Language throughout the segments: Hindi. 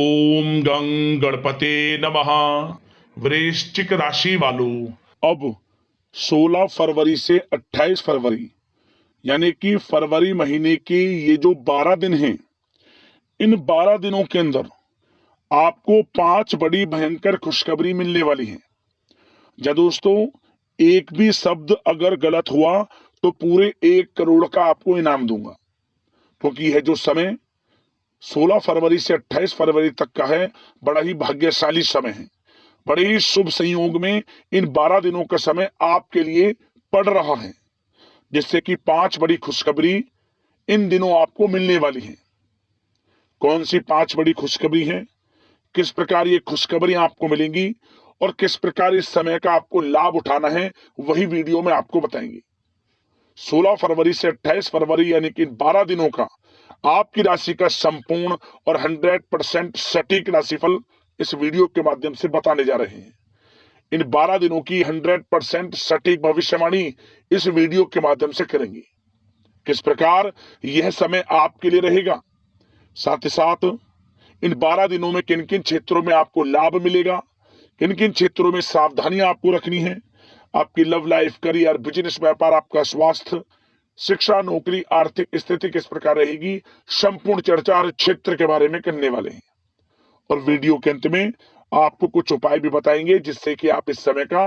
ओम गं गणपते नमः। वृश्चिक राशि वालों, अब 16 फरवरी से 28 फरवरी यानी कि फरवरी महीने के ये जो 12 दिन हैं, इन 12 दिनों के अंदर आपको 5 बड़ी भयंकर खुशखबरी मिलने वाली है। या दोस्तों, एक भी शब्द अगर गलत हुआ तो पूरे 1 करोड़ का आपको इनाम दूंगा, क्योंकि यह जो समय 16 फरवरी से 28 फरवरी तक का है, बड़ा ही भाग्यशाली समय है। बड़े ही शुभ संयोग में इन 12 दिनों का समय आपके लिए पड़ रहा है, जिससे कि 5 बड़ी खुशखबरी इन दिनों आपको मिलने वाली है। कौन सी 5 बड़ी खुशखबरी है, किस प्रकार ये खुशखबरी आपको मिलेंगी और किस प्रकार इस समय का आपको लाभ उठाना है, वही वीडियो में आपको बताएंगे। 16 फरवरी से 28 फरवरी यानी कि 12 दिनों का आपकी राशि का संपूर्ण और 100% सटीक राशिफल इस वीडियो के माध्यम से बताने जा रहे हैं। इन 12 दिनों की 100% सटीक भविष्यवाणी इस वीडियो के माध्यम से करेंगे। किस प्रकार यह समय आपके लिए रहेगा, साथ ही साथ इन 12 दिनों में किन किन क्षेत्रों में आपको लाभ मिलेगा, किन किन क्षेत्रों में सावधानियां आपको रखनी है, आपकी लव लाइफ, करियर, बिजनेस, व्यापार, आपका स्वास्थ्य, शिक्षा, नौकरी, आर्थिक स्थिति किस प्रकार रहेगी, संपूर्ण चर्चा हर क्षेत्र के बारे में करने वाले हैं। और वीडियो के अंत में आपको कुछ उपाय भी बताएंगे जिससे कि आप इस समय का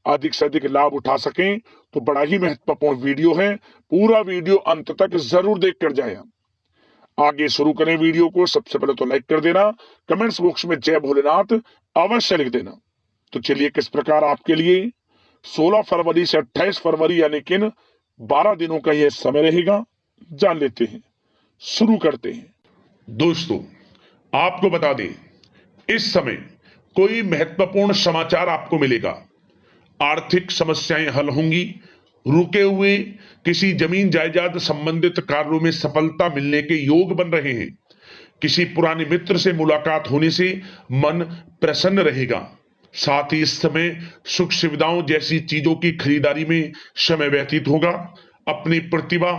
अधिक से अधिक लाभ उठा सकें। तो बड़ा ही महत्वपूर्ण वीडियो है, पूरा वीडियो अंत तक जरूर देख कर जाए। आगे शुरू करें वीडियो को। सबसे पहले तो लाइक कर देना, कमेंट्स बॉक्स में जय भोलेनाथ अवश्य लिख देना। तो चलिए, किस प्रकार आपके लिए 16 फरवरी से 28 फरवरी यानी कि 12 दिनों का यह समय रहेगा, जान लेते हैं। शुरू करते हैं। दोस्तों, आपको बता दें, इस समय कोई महत्वपूर्ण समाचार आपको मिलेगा। आर्थिक समस्याएं हल होंगी। रुके हुए किसी जमीन जायदाद संबंधित कार्यों में सफलता मिलने के योग बन रहे हैं। किसी पुराने मित्र से मुलाकात होने से मन प्रसन्न रहेगा। साथ ही इस समय सुख सुविधाओं जैसी चीजों की खरीदारी में समय व्यतीत होगा। अपनी प्रतिभा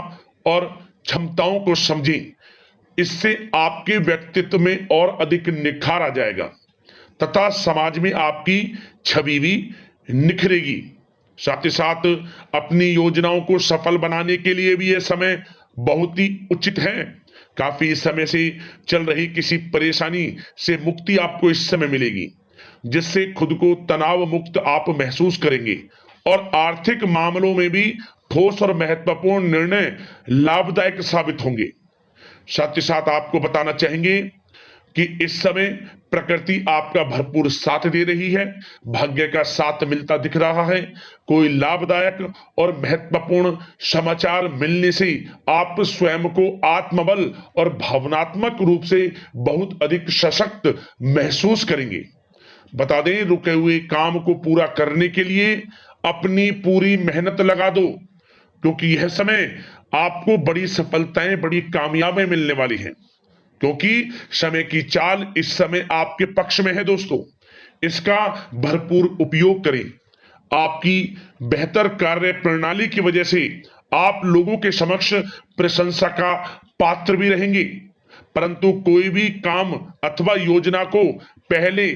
और क्षमताओं को समझें, इससे आपके व्यक्तित्व में और अधिक निखार आ जाएगा तथा समाज में आपकी छवि भी निखरेगी। साथ ही साथ अपनी योजनाओं को सफल बनाने के लिए भी यह समय बहुत ही उचित है। काफी समय से चल रही किसी परेशानी से मुक्ति आपको इस समय मिलेगी, जिससे खुद को तनाव मुक्त आप महसूस करेंगे और आर्थिक मामलों में भी ठोस और महत्वपूर्ण निर्णय लाभदायक साबित होंगे। साथ ही साथ आपको बताना चाहेंगे कि इस समय प्रकृति आपका भरपूर साथ दे रही है। भाग्य का साथ मिलता दिख रहा है। कोई लाभदायक और महत्वपूर्ण समाचार मिलने से आप स्वयं को आत्मबल और भावनात्मक रूप से बहुत अधिक सशक्त महसूस करेंगे। बता दें, रुके हुए काम को पूरा करने के लिए अपनी पूरी मेहनत लगा दो, क्योंकि यह समय आपको बड़ी सफलताएं, बड़ी कामयाबियां मिलने वाली हैं। क्योंकि समय की चाल इस समय आपके पक्ष में है दोस्तों, इसका भरपूर उपयोग करें। आपकी बेहतर कार्य प्रणाली की वजह से आप लोगों के समक्ष प्रशंसा का पात्र भी रहेंगे। परंतु कोई भी काम अथवा योजना को पहले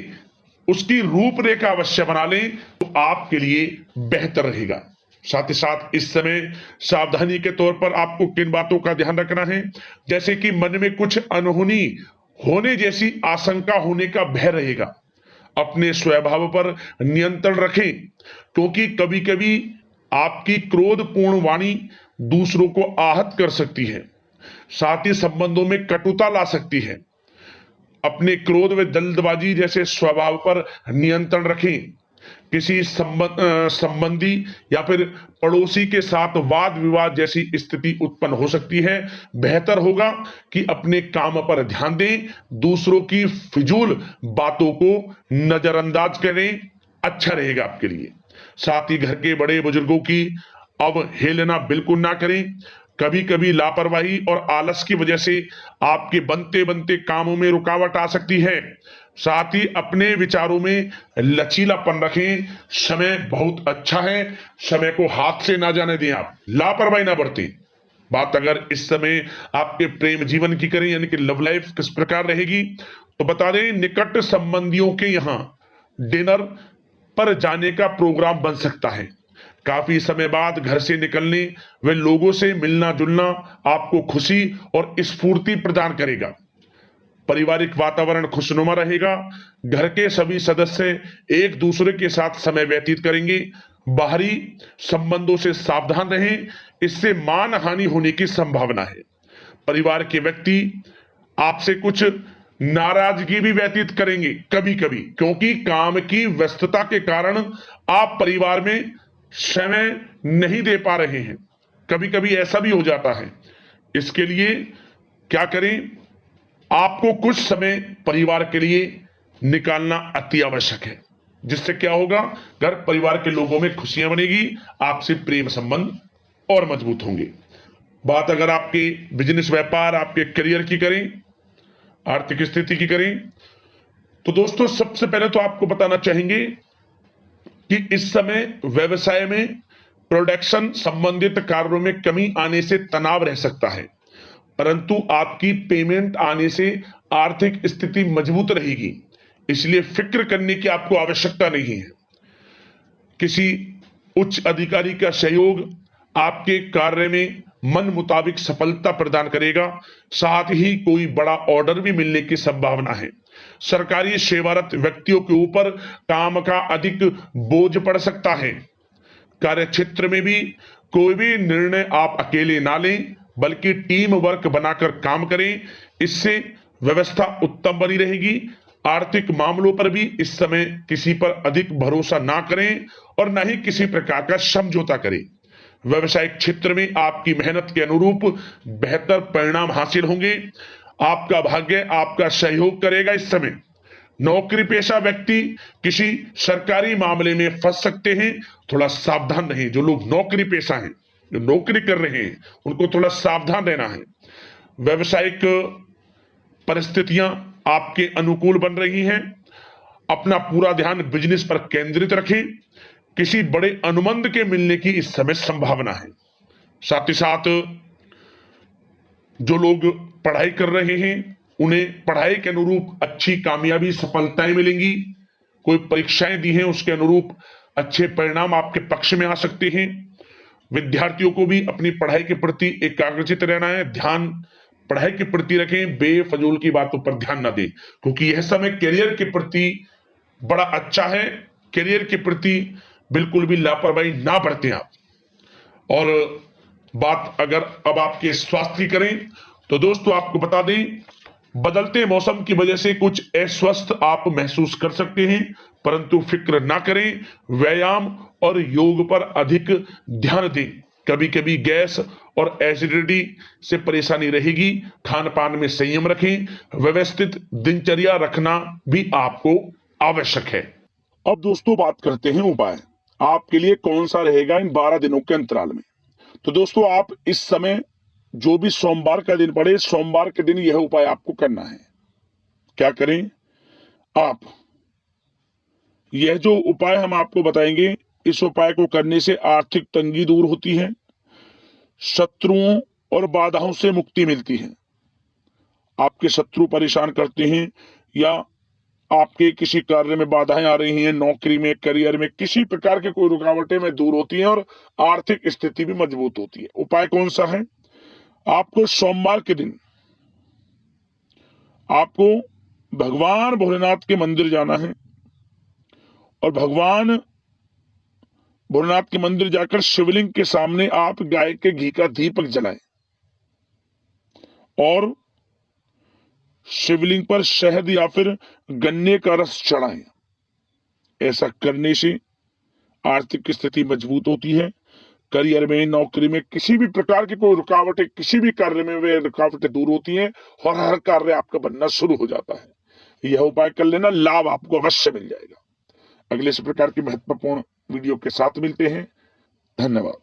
उसकी रूपरेखा अवश्य बना लें तो आपके लिए बेहतर रहेगा। साथ ही साथ इस समय सावधानी के तौर पर आपको किन बातों का ध्यान रखना है, जैसे कि मन में कुछ अनहोनी होने जैसी आशंका होने का भय रहेगा। अपने स्वभाव पर नियंत्रण रखें, क्योंकि कभी कभी आपकी क्रोधपूर्ण वाणी दूसरों को आहत कर सकती है, साथ ही संबंधों में कटुता ला सकती है। अपने क्रोध व जल्दबाजी जैसे स्वभाव पर नियंत्रण रखें। किसी संबंधी या फिर पड़ोसी के साथ वाद विवाद जैसी स्थिति उत्पन्न हो सकती है। बेहतर होगा कि अपने काम पर ध्यान दें, दूसरों की फिजूल बातों को नजरअंदाज करें, अच्छा रहेगा आपके लिए। साथ ही घर के बड़े बुजुर्गों की अवहेलना बिल्कुल ना करें। कभी कभी लापरवाही और आलस की वजह से आपके बनते बनते कामों में रुकावट आ सकती है। साथ ही अपने विचारों में लचीलापन रखें। समय बहुत अच्छा है, समय को हाथ से ना जाने दें, आप लापरवाही ना बरतें। बात अगर इस समय आपके प्रेम जीवन की करें, यानी कि लव लाइफ किस प्रकार रहेगी, तो बता दें निकट संबंधियों के यहाँ डिनर पर जाने का प्रोग्राम बन सकता है। काफी समय बाद घर से निकलने व लोगों से मिलना जुलना आपको खुशी और स्फूर्ति प्रदान करेगा। पारिवारिक वातावरण खुशनुमा रहेगा। घर के सभी सदस्य एक दूसरे के साथ समय व्यतीत करेंगे। बाहरी संबंधों से सावधान रहें, इससे मान हानि होने की संभावना है। परिवार के व्यक्ति आपसे कुछ नाराजगी भी व्यतीत करेंगे कभी कभी, क्योंकि काम की व्यस्तता के कारण आप परिवार में समय नहीं दे पा रहे हैं। कभी कभी ऐसा भी हो जाता है। इसके लिए क्या करें, आपको कुछ समय परिवार के लिए निकालना अति आवश्यक है, जिससे क्या होगा, घर परिवार के लोगों में खुशियां बनेगी, आपसे प्रेम संबंध और मजबूत होंगे। बात अगर आपके बिजनेस व्यापार आपके करियर की करें, आर्थिक स्थिति की करें, तो दोस्तों सबसे पहले तो आपको बताना चाहेंगे कि इस समय व्यवसाय में प्रोडक्शन संबंधित कार्यों में कमी आने से तनाव रह सकता है, परंतु आपकी पेमेंट आने से आर्थिक स्थिति मजबूत रहेगी, इसलिए फिक्र करने की आपको आवश्यकता नहीं है। किसी उच्च अधिकारी का सहयोग आपके कार्य में मन मुताबिक सफलता प्रदान करेगा। साथ ही कोई बड़ा ऑर्डर भी मिलने की संभावना है। सरकारी सेवारत व्यक्तियों के ऊपर काम का अधिक बोझ पड़ सकता है। कार्य क्षेत्र में भी कोई भी निर्णय आप अकेले ना लें, बल्कि टीम वर्क बनाकर काम करें, इससे व्यवस्था उत्तम बनी रहेगी। आर्थिक मामलों पर भी इस समय किसी पर अधिक भरोसा ना करें और न ही किसी प्रकार का समझौता करें। व्यवसायिक क्षेत्र में आपकी मेहनत के अनुरूप बेहतर परिणाम हासिल होंगे। आपका भाग्य आपका सहयोग करेगा। इस समय नौकरी पेशा व्यक्ति किसी सरकारी मामले में फंस सकते हैं, थोड़ा सावधान रहें। जो लोग नौकरी पेशा हैं, जो नौकरी कर रहे हैं, उनको थोड़ा सावधान रहना है। व्यवसायिक परिस्थितियां आपके अनुकूल बन रही हैं। अपना पूरा ध्यान बिजनेस पर केंद्रित रखें। किसी बड़े अनुबंध के मिलने की इस समय संभावना है। साथ ही साथ जो लोग पढ़ाई कर रहे हैं, उन्हें पढ़ाई के अनुरूप अच्छी कामयाबी सफलताएं मिलेंगी। कोई परीक्षाएं दी हैं, उसके अनुरूप अच्छे परिणाम आपके पक्ष में आ सकते हैं। विद्यार्थियों को भी अपनी पढ़ाई के प्रति एकाग्रचित रहना है। ध्यान पढ़ाई के प्रति रखें, बेफजूल की बातों पर ध्यान न दें, क्योंकि यह समय करियर के प्रति बड़ा अच्छा है। करियर के प्रति बिल्कुल भी लापरवाही ना बरतें आप। और बात अगर अब आपके स्वास्थ्य की करें, तो दोस्तों आपको बता दें, बदलते मौसम की वजह से कुछ अस्वस्थ आप महसूस कर सकते हैं, परंतु फिक्र ना करें। व्यायाम और योग पर अधिक ध्यान दें। कभी कभी गैस और एसिडिटी से परेशानी रहेगी। खान पान में संयम रखें। व्यवस्थित दिनचर्या रखना भी आपको आवश्यक है। अब दोस्तों बात करते हैं उपाय आपके लिए कौन सा रहेगा इन 12 दिनों के अंतराल में। तो दोस्तों आप इस समय जो भी सोमवार का दिन पड़े, सोमवार के दिन यह उपाय आपको करना है। क्या करें आप, यह जो उपाय हम आपको बताएंगे, इस उपाय को करने से आर्थिक तंगी दूर होती है, शत्रुओं और बाधाओं से मुक्ति मिलती है। आपके शत्रु परेशान करते हैं या आपके किसी कार्य में बाधाएं आ रही हैं, नौकरी में, करियर में, किसी प्रकार के कोई रुकावटें में दूर होती हैं और आर्थिक स्थिति भी मजबूत होती है। उपाय कौन सा है? आपको सोमवार के दिन आपको भगवान भोलेनाथ के मंदिर जाना है और भगवान भोलेनाथ के मंदिर जाकर शिवलिंग के सामने आप गाय के घी का दीपक जलाएं और शिवलिंग पर शहद या फिर गन्ने का रस चढ़ाएं। ऐसा करने से आर्थिक स्थिति मजबूत होती है। करियर में, नौकरी में, किसी भी प्रकार की कोई रुकावटें, किसी भी कार्य में वे रुकावटें दूर होती हैं और हर कार्य आपका बनना शुरू हो जाता है। यह उपाय कर लेना, लाभ आपको अवश्य मिल जाएगा। अगले इस प्रकार की महत्वपूर्ण वीडियो के साथ मिलते हैं। धन्यवाद।